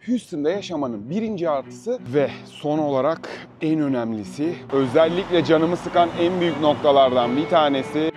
Houston'da yaşamanın birinci artısı ve son olarak en önemlisi, özellikle canımı sıkan en büyük noktalardan bir tanesi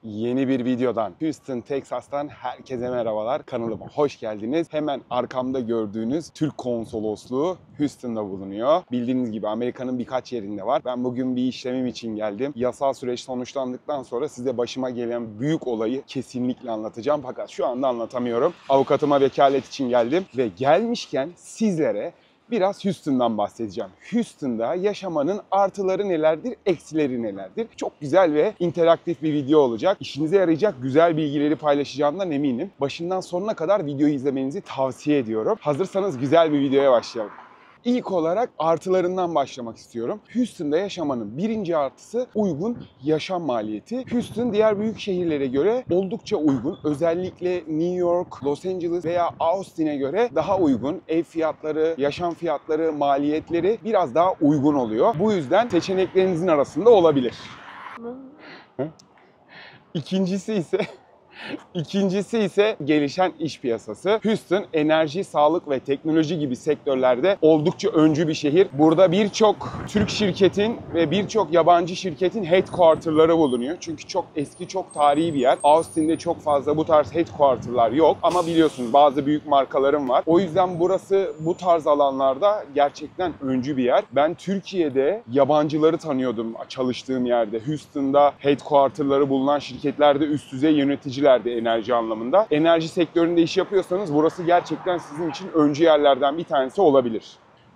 yeni bir videodan, Houston, Texas'tan herkese merhabalar. Kanalıma hoş geldiniz. Hemen arkamda gördüğünüz Türk konsolosluğu Houston'da bulunuyor. Bildiğiniz gibi Amerika'nın birkaç yerinde var. Ben bugün bir işlemim için geldim. Yasal süreç sonuçlandıktan sonra size başıma gelen büyük olayı kesinlikle anlatacağım. Fakat şu anda anlatamıyorum. Avukatıma vekalet için geldim ve gelmişken sizlere biraz Houston'dan bahsedeceğim. Houston'da yaşamanın artıları nelerdir, eksileri nelerdir? Çok güzel ve interaktif bir video olacak. İşinize yarayacak güzel bilgileri paylaşacağımdan eminim. Başından sonuna kadar videoyu izlemenizi tavsiye ediyorum. Hazırsanız güzel bir videoya başlayalım. İlk olarak artılarından başlamak istiyorum. Houston'da yaşamanın birinci artısı uygun yaşam maliyeti. Houston diğer büyük şehirlere göre oldukça uygun. Özellikle New York, Los Angeles veya Austin'e göre daha uygun. Ev fiyatları, yaşam fiyatları, maliyetleri biraz daha uygun oluyor. Bu yüzden seçeneklerinizin arasında olabilir. İkincisi ise gelişen iş piyasası. Houston enerji, sağlık ve teknoloji gibi sektörlerde oldukça öncü bir şehir. Burada birçok Türk şirketin ve birçok yabancı şirketin headquarter'ları bulunuyor. Çünkü çok eski, çok tarihi bir yer. Austin'de çok fazla bu tarz headquarter'lar yok. Ama biliyorsunuz bazı büyük markaların var. O yüzden burası bu tarz alanlarda gerçekten öncü bir yer. Ben Türkiye'de yabancıları tanıyordum çalıştığım yerde. Houston'da headquarter'ları bulunan şirketlerde üst düzey yöneticiler enerji anlamında. Enerji sektöründe iş yapıyorsanız burası gerçekten sizin için öncü yerlerden bir tanesi olabilir.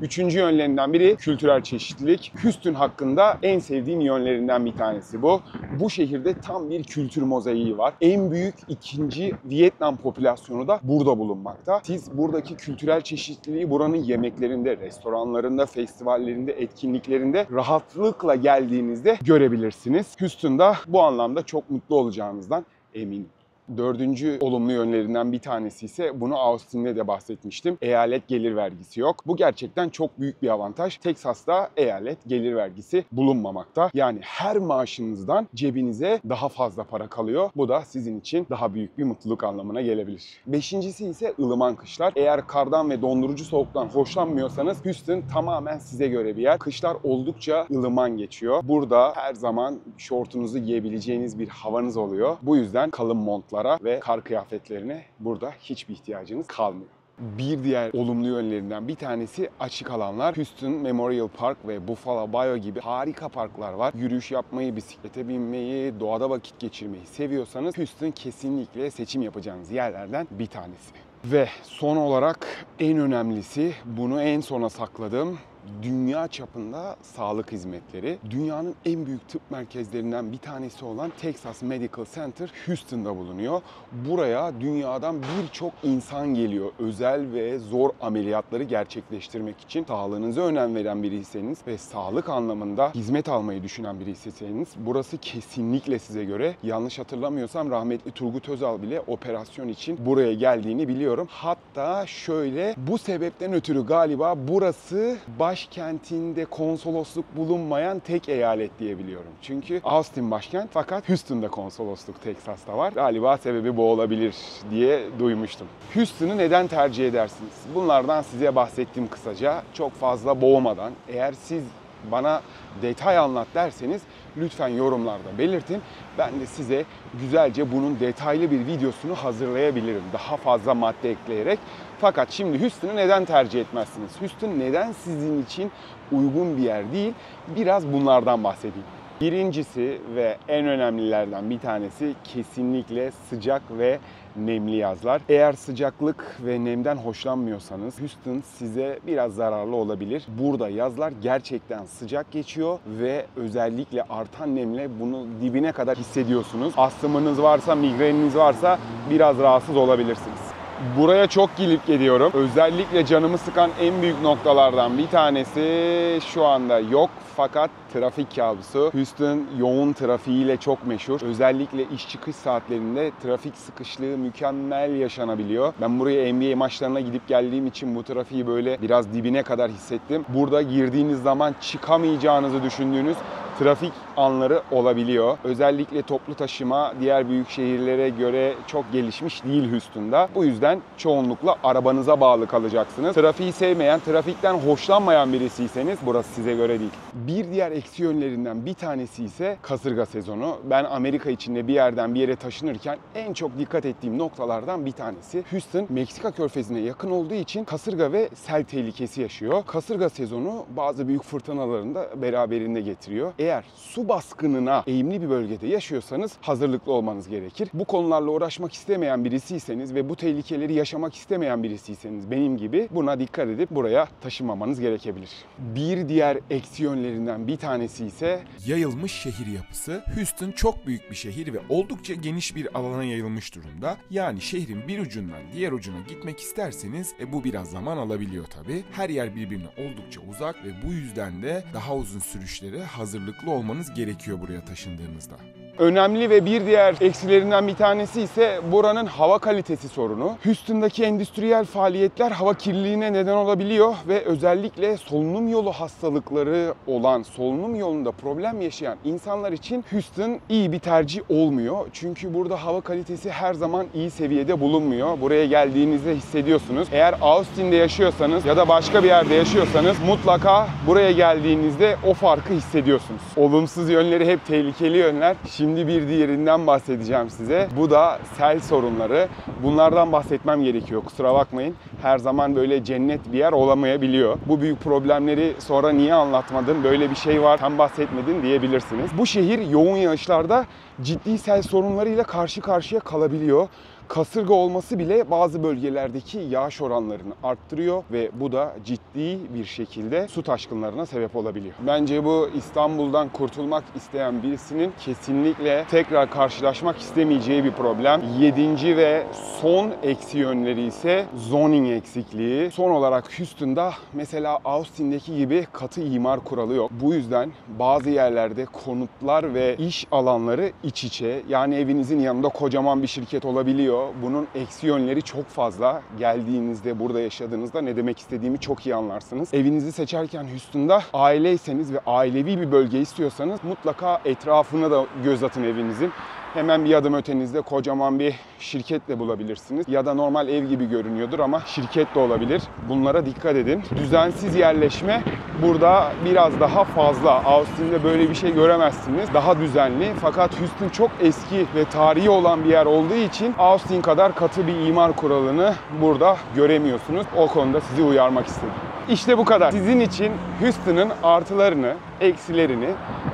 Üçüncü yönlerinden biri kültürel çeşitlilik. Houston hakkında en sevdiğim yönlerinden bir tanesi bu. Bu şehirde tam bir kültür mozaiği var. En büyük ikinci Vietnam popülasyonu da burada bulunmakta. Siz buradaki kültürel çeşitliliği buranın yemeklerinde, restoranlarında, festivallerinde, etkinliklerinde rahatlıkla geldiğinizde görebilirsiniz. Houston'da bu anlamda çok mutlu olacağınızdan eminim. Dördüncü olumlu yönlerinden bir tanesi ise bunu Austin'de de bahsetmiştim. Eyalet gelir vergisi yok. Bu gerçekten çok büyük bir avantaj. Texas'ta eyalet gelir vergisi bulunmamakta. Yani her maaşınızdan cebinize daha fazla para kalıyor. Bu da sizin için daha büyük bir mutluluk anlamına gelebilir. Beşincisi ise ılıman kışlar. Eğer kardan ve dondurucu soğuktan hoşlanmıyorsanız Houston tamamen size göre bir yer. Kışlar oldukça ılıman geçiyor. Burada her zaman şortunuzu giyebileceğiniz bir havanız oluyor. Bu yüzden kalın montlar ve kar kıyafetlerine burada hiçbir ihtiyacınız kalmıyor. Bir diğer olumlu yönlerinden bir tanesi açık alanlar. Houston Memorial Park ve Buffalo Bayou gibi harika parklar var. Yürüyüş yapmayı, bisiklete binmeyi, doğada vakit geçirmeyi seviyorsanız Houston kesinlikle seçim yapacağınız yerlerden bir tanesi. Ve son olarak en önemlisi, bunu en sona sakladım. Dünya çapında sağlık hizmetleri. Dünyanın en büyük tıp merkezlerinden bir tanesi olan Texas Medical Center Houston'da bulunuyor. Buraya dünyadan birçok insan geliyor. Özel ve zor ameliyatları gerçekleştirmek için. Sağlığınıza önem veren biriyseniz ve sağlık anlamında hizmet almayı düşünen biriyseniz burası kesinlikle size göre. Yanlış hatırlamıyorsam rahmetli Turgut Özal bile operasyon için buraya geldiğini biliyorum. Hatta şöyle, bu sebepten ötürü galiba burası başkentinde konsolosluk bulunmayan tek eyalet diyebiliyorum. Çünkü Austin başkent fakat Houston'da konsolosluk Texas'ta var. Galiba sebebi bu olabilir diye duymuştum. Houston'u neden tercih edersiniz? Bunlardan size bahsettim kısaca. Çok fazla boğmadan. Eğer siz bana detay anlat derseniz lütfen yorumlarda belirtin. Ben de size güzelce bunun detaylı bir videosunu hazırlayabilirim. Daha fazla madde ekleyerek. Fakat şimdi Houston'u neden tercih etmezsiniz? Houston neden sizin için uygun bir yer değil? Biraz bunlardan bahsedeyim. Birincisi ve en önemlilerden bir tanesi kesinlikle sıcak ve nemli yazlar. Eğer sıcaklık ve nemden hoşlanmıyorsanız Houston size biraz zararlı olabilir. Burada yazlar gerçekten sıcak geçiyor ve özellikle artan nemle bunu dibine kadar hissediyorsunuz. Astımınız varsa, migreniniz varsa biraz rahatsız olabilirsiniz. Buraya çok gelip geliyorum. Özellikle canımı sıkan en büyük noktalardan bir tanesi şu anda yok. Fakat trafik kabusu. Houston yoğun trafiğiyle çok meşhur. Özellikle iş çıkış saatlerinde trafik sıkışlığı mükemmel yaşanabiliyor. Ben buraya NBA maçlarına gidip geldiğim için bu trafiği böyle biraz dibine kadar hissettim. Burada girdiğiniz zaman çıkamayacağınızı düşündüğünüz trafik anları olabiliyor. Özellikle toplu taşıma diğer büyük şehirlere göre çok gelişmiş değil Houston'da. Bu yüzden çoğunlukla arabanıza bağlı kalacaksınız. Trafiği sevmeyen, trafikten hoşlanmayan birisiyseniz burası size göre değil. Bir diğer eksi yönlerinden bir tanesi ise kasırga sezonu. Ben Amerika içinde bir yerden bir yere taşınırken en çok dikkat ettiğim noktalardan bir tanesi. Houston, Meksika Körfezi'ne yakın olduğu için kasırga ve sel tehlikesi yaşıyor. Kasırga sezonu bazı büyük fırtınalarını da beraberinde getiriyor. Eğer su baskınına eğimli bir bölgede yaşıyorsanız hazırlıklı olmanız gerekir. Bu konularla uğraşmak istemeyen birisiyseniz ve bu tehlikeleri yaşamak istemeyen birisiyseniz benim gibi buna dikkat edip buraya taşınmamanız gerekebilir. Bir diğer eksi yönlerinden bir tanesi ise yayılmış şehir yapısı. Houston çok büyük bir şehir ve oldukça geniş bir alana yayılmış durumda. Yani şehrin bir ucundan diğer ucuna gitmek isterseniz bu biraz zaman alabiliyor tabii. Her yer birbirine oldukça uzak ve bu yüzden de daha uzun sürüşlere hazırlıklı olmanız gerekiyor buraya taşındığınızda. önemli ve bir diğer eksilerinden bir tanesi ise buranın hava kalitesi sorunu. Houston'daki endüstriyel faaliyetler hava kirliliğine neden olabiliyor ve özellikle solunum yolu hastalıkları olan, solunum yolunda problem yaşayan insanlar için Houston iyi bir tercih olmuyor. Çünkü burada hava kalitesi her zaman iyi seviyede bulunmuyor. Buraya geldiğinizde hissediyorsunuz. Eğer Austin'de yaşıyorsanız ya da başka bir yerde yaşıyorsanız mutlaka buraya geldiğinizde o farkı hissediyorsunuz. Olumsuz yönleri hep tehlikeli yönler. Şimdi bir diğerinden bahsedeceğim size. Bu da sel sorunları. Bunlardan bahsetmem gerekiyor. Kusura bakmayın. Her zaman böyle cennet bir yer olamayabiliyor. Bu büyük problemleri sonra niye anlatmadın? Böyle bir şey var, sen bahsetmedin diyebilirsiniz. Bu şehir yoğun yağışlarda ciddi sel sorunlarıyla karşı karşıya kalabiliyor. Kasırga olması bile bazı bölgelerdeki yağış oranlarını arttırıyor ve bu da ciddi bir şekilde su taşkınlarına sebep olabiliyor. Bence bu İstanbul'dan kurtulmak isteyen birisinin kesinlikle tekrar karşılaşmak istemeyeceği bir problem. 7. ve son eksi yönleri ise zoning eksikliği. Son olarak Houston'da mesela Austin'deki gibi katı imar kuralı yok. Bu yüzden bazı yerlerde konutlar ve iş alanları iç içe. Yani evinizin yanında kocaman bir şirket olabiliyor. Bunun eksi yönleri çok fazla. Geldiğinizde, burada yaşadığınızda ne demek istediğimi çok iyi anlarsınız. Evinizi seçerken Houston'da aileyseniz ve ailevi bir bölge istiyorsanız mutlaka etrafına da göz atın evinizin. Hemen bir adım ötenizde kocaman bir şirketle bulabilirsiniz. Ya da normal ev gibi görünüyordur ama şirket de olabilir. Bunlara dikkat edin. Düzensiz yerleşme burada biraz daha fazla. Austin'de böyle bir şey göremezsiniz. Daha düzenli. Fakat Houston çok eski ve tarihi olan bir yer olduğu için Austin kadar katı bir imar kuralını burada göremiyorsunuz. O konuda sizi uyarmak istedim. İşte bu kadar. Sizin için Houston'ın artılarını, eksilerini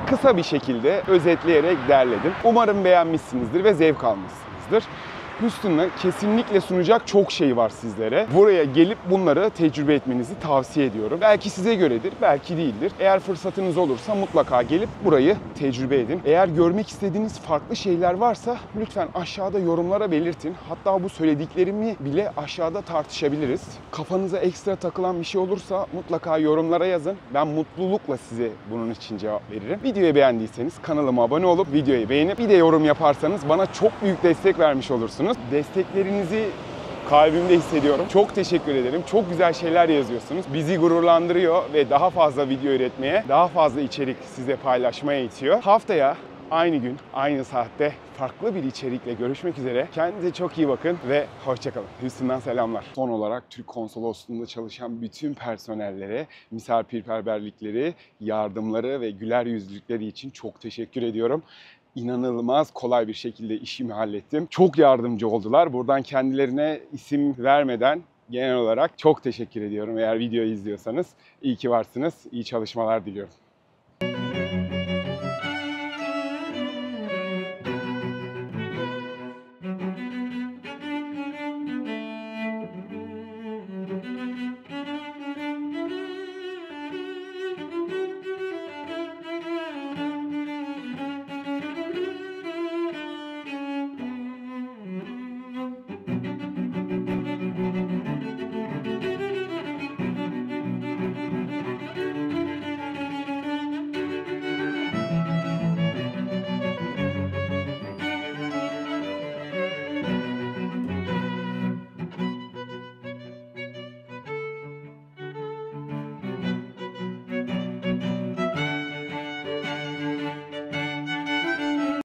kısa bir şekilde özetleyerek derledim. Umarım beğenmişsinizdir ve zevk almışsınızdır. Houston'ı kesinlikle sunacak çok şey var sizlere. Buraya gelip bunları tecrübe etmenizi tavsiye ediyorum. Belki size göredir, belki değildir. Eğer fırsatınız olursa mutlaka gelip burayı tecrübe edin. Eğer görmek istediğiniz farklı şeyler varsa lütfen aşağıda yorumlara belirtin. Hatta bu söylediklerimi bile aşağıda tartışabiliriz. Kafanıza ekstra takılan bir şey olursa mutlaka yorumlara yazın. Ben mutlulukla size bunun için cevap veririm. Videoyu beğendiyseniz kanalıma abone olup videoyu beğenip bir de yorum yaparsanız bana çok büyük destek vermiş olursunuz. Desteklerinizi kalbimde hissediyorum. Çok teşekkür ederim. Çok güzel şeyler yazıyorsunuz. Bizi gururlandırıyor ve daha fazla video üretmeye, daha fazla içerik size paylaşmaya itiyor. Haftaya aynı gün, aynı saatte farklı bir içerikle görüşmek üzere. Kendinize çok iyi bakın ve hoşçakalın. Houston'dan selamlar. Son olarak Türk Konsolosluğu'nda çalışan bütün personellere misafirperverlikleri, yardımları ve güler yüzlülükleri için çok teşekkür ediyorum. İnanılmaz kolay bir şekilde işimi hallettim. Çok yardımcı oldular. Buradan kendilerine isim vermeden genel olarak çok teşekkür ediyorum. Eğer videoyu izliyorsanız iyi ki varsınız. İyi çalışmalar diliyorum.